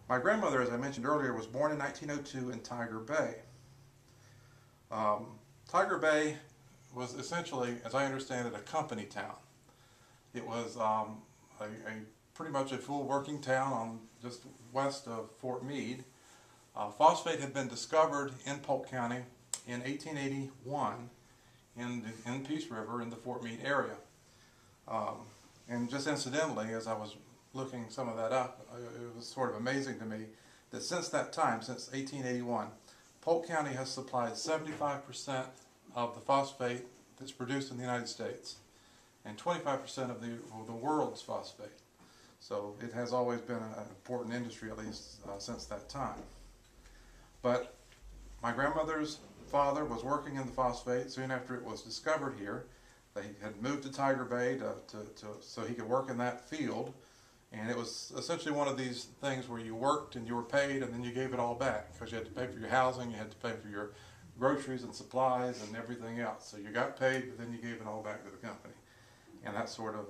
My grandmother, as I mentioned earlier, was born in 1902 in Tiger Bay. Tiger Bay was essentially, as I understand it, a company town. It was pretty much a full working town on just west of Fort Meade. Phosphate had been discovered in Polk County in 1881 in Peace River in the Fort Meade area. And just incidentally, as I was looking some of that up, it was sort of amazing to me that since that time, since 1881, Polk County has supplied 75% of the phosphate that's produced in the United States and 25% of the world's phosphate. So it has always been an important industry, at least since that time. But my grandmother's father was working in the phosphate soon after it was discovered here. They had moved to Tiger Bay so he could work in that field. And it was essentially one of these things where you worked and you were paid and then you gave it all back because you had to pay for your housing, you had to pay for your groceries and supplies and everything else. So you got paid, but then you gave it all back to the company. And that's sort of,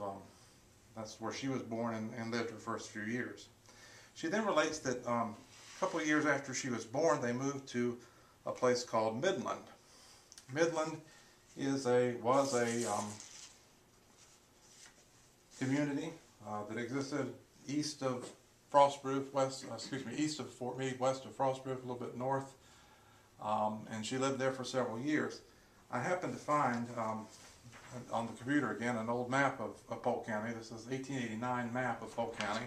that's where she was born and lived her first few years. She then relates that a couple of years after she was born, they moved to a place called Midland. Midland was a community that existed east of Frostproof, east of Fort Meade, west of Frostproof, a little bit north, and she lived there for several years. I happened to find on the computer again an old map of Polk County. This is 1889 map of Polk County,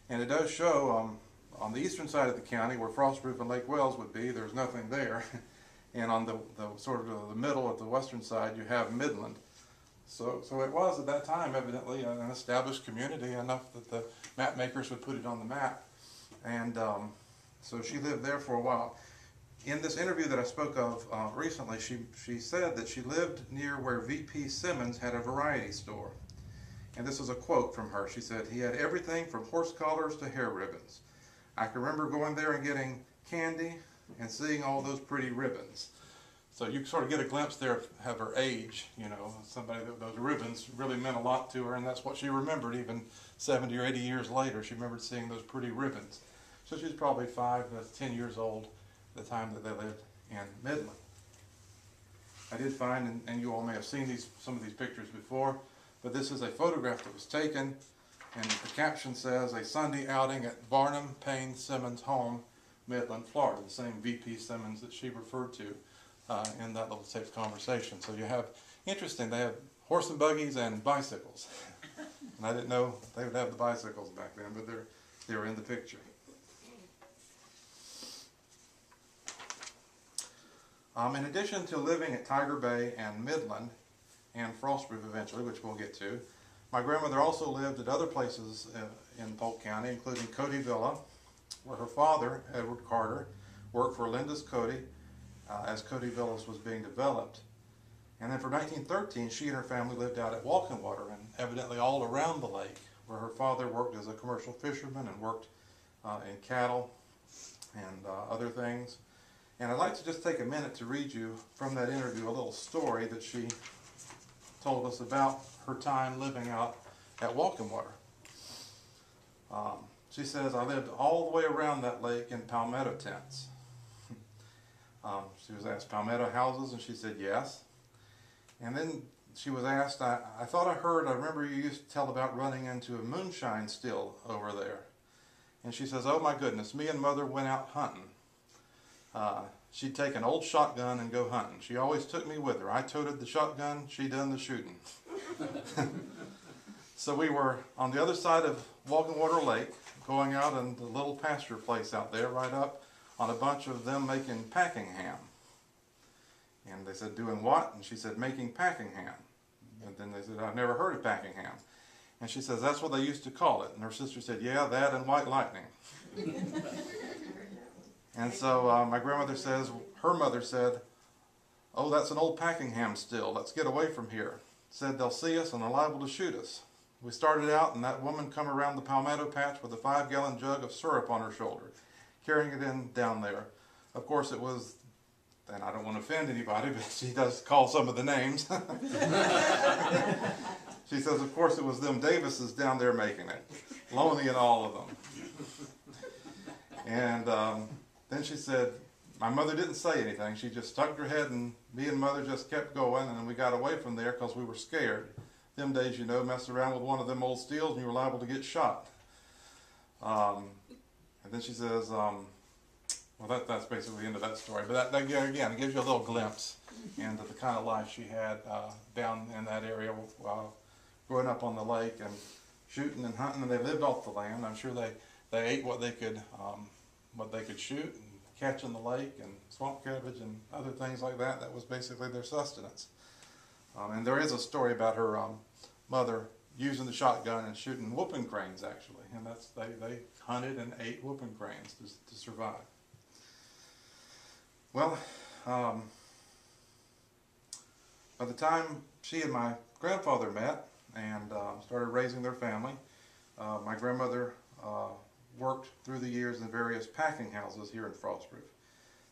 and it does show on the eastern side of the county where Frostproof and Lake Wells would be, there's nothing there, and on the sort of the middle at the western side you have Midland. So it was at that time evidently an established community enough that the map makers would put it on the map. And so she lived there for a while. In this interview that I spoke of recently, she said that she lived near where V.P. Simmons had a variety store. And this is a quote from her. She said, "He had everything from horse collars to hair ribbons. I can remember going there and getting candy and seeing all those pretty ribbons." So you sort of get a glimpse there of her age, you know, somebody that those ribbons really meant a lot to her, and that's what she remembered even 70 or 80 years later. She remembered seeing those pretty ribbons. So she's probably 5 to 10 years old at the time that they lived in Midland. I did find, and you all may have seen some of these pictures before, but this is a photograph that was taken, and the caption says, "A Sunday outing at Varnum Payne Simmons' home, Midland, Florida," the same V.P. Simmons that she referred to in that little safe conversation. So you have, interesting, they have horse and buggies and bicycles. And I didn't know they would have the bicycles back then, but they were in the picture. In addition to living at Tiger Bay and Midland, and Frostproof eventually, which we'll get to, my grandmother also lived at other places in Polk County, including Cody Villa, where her father, Edward Carter, worked for Linda's Cody as Cody Villas was being developed. And then from 1913, she and her family lived out at Walking Water, and evidently all around the lake, where her father worked as a commercial fisherman and worked in cattle and other things. And I'd like to just take a minute to read you from that interview a little story that she told us about her time living out at Walking Water. She says, "I lived all the way around that lake in palmetto tents." She was asked, "Palmetto houses?" And she said, "Yes." And then she was asked, I remember you used to tell about running into a moonshine still over there." And she says, "Oh my goodness, me and Mother went out hunting. She'd take an old shotgun and go hunting. She always took me with her. I toted the shotgun, she done the shooting." So we were on the other side of Walking Water Lake, going out in the little pasture place out there, right up on a bunch of them making packing ham. And they said, "Doing what?" And she said, "Making packing ham." And then they said, "I've never heard of packing ham." And she says, "That's what they used to call it." And her sister said, "Yeah, that and white lightning." And so my grandmother says, her mother said, "Oh, that's an old packing ham still. Let's get away from here." Said they'll see us and they're liable to shoot us. We started out and that woman come around the palmetto patch with a 5-gallon jug of syrup on her shoulder, carrying it in down there. Of course it was, and I don't want to offend anybody, but she does call some of the names. She says, of course it was them Davises down there making it. Loney and all of them. And then she said, my mother didn't say anything. She just stuck her head, and me and Mother just kept going, and we got away from there because we were scared. Them days, you know, mess around with one of them old steels and you were liable to get shot. And then she says, well, that's basically the end of that story. But that again, it gives you a little glimpse into the kind of life she had down in that area, growing up on the lake and shooting and hunting. And they lived off the land. I'm sure they ate what they could shoot and catch in the lake, and swamp cabbage and other things like that. That was basically their sustenance. And there is a story about her mother using the shotgun and shooting whooping cranes, actually, and they hunted and ate whooping cranes to survive. Well, by the time she and my grandfather met and started raising their family, my grandmother worked through the years in various packing houses here in Frostproof.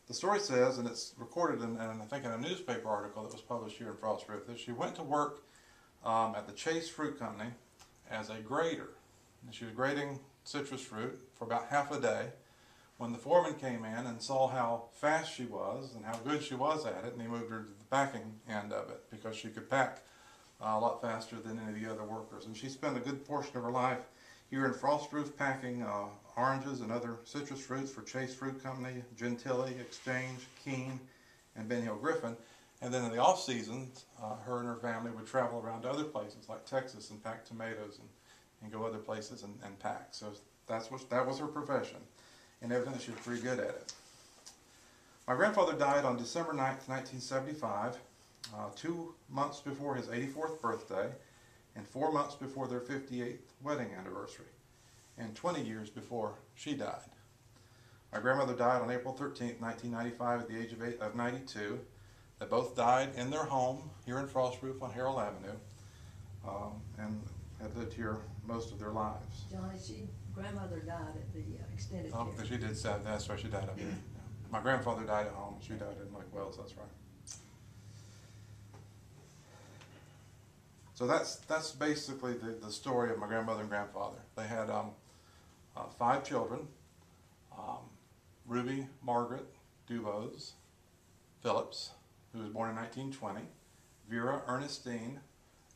The story says, and it's recorded in I think in a newspaper article that was published here in Frostproof, that she went to work at the Chase Fruit Company as a grader. And she was grading citrus fruit for about half a day when the foreman came in and saw how fast she was and how good she was at it, and he moved her to the packing end of it because she could pack a lot faster than any of the other workers. And she spent a good portion of her life here in Frostproof packing oranges and other citrus fruits for Chase Fruit Company, Gentilly, Exchange, Keene, and Ben Hill Griffin. And then in the off seasons, her and her family would travel around to other places like Texas and pack tomatoes and go other places and pack. So that was her profession, and evidently she was pretty good at it. My grandfather died on December 9th, 1975, 2 months before his 84th birthday, and 4 months before their 58th wedding anniversary, and 20 years before she died. My grandmother died on April 13th, 1995 at the age of 92. They both died in their home here in Frostproof on Harold Avenue, and had lived here most of their lives. Johnny, grandmother died at the extended care. Oh, she did. That's right, she died up here. Yeah. My grandfather died at home. She died in Lake Wells, that's right. So that's basically the story of my grandmother and grandfather. They had 5 children: Ruby Margaret DuBose Phillips, who was born in 1920; Vera Ernestine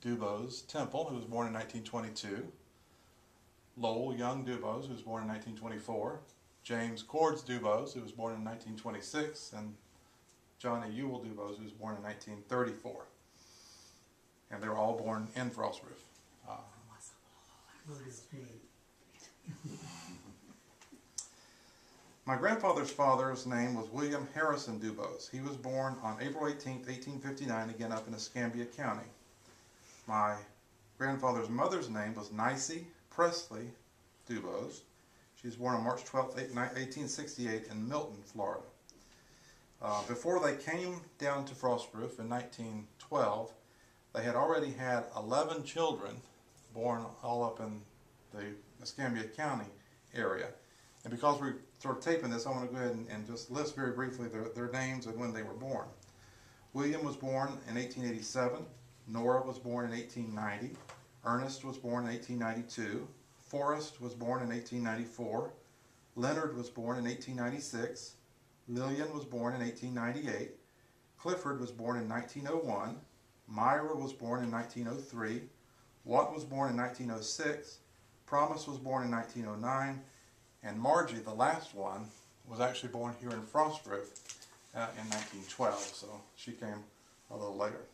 DuBose Temple, who was born in 1922; Lowell Young DuBose, who was born in 1924; James Cords DuBose, who was born in 1926; and Johnny Ewell DuBose, who was born in 1934. And they were all born in Frostproof. My grandfather's father's name was William Harrison DuBose. He was born on April 18th, 1859, again up in Escambia County. My grandfather's mother's name was Nicey Presley DuBose. She was born on March 12th, 1868 in Milton, Florida. Before they came down to Frostproof in 1912, they had already had 11 children born all up in the Escambia County area. And because we're sort of taping this, I want to go ahead and just list very briefly their names and when they were born. William was born in 1887. Nora was born in 1890. Ernest was born in 1892. Forrest was born in 1894. Leonard was born in 1896. Lillian was born in 1898. Clifford was born in 1901. Myra was born in 1903. Watt was born in 1906. Promise was born in 1909. And Margie, the last one, was actually born here in Frostproof in 1912, so she came a little later.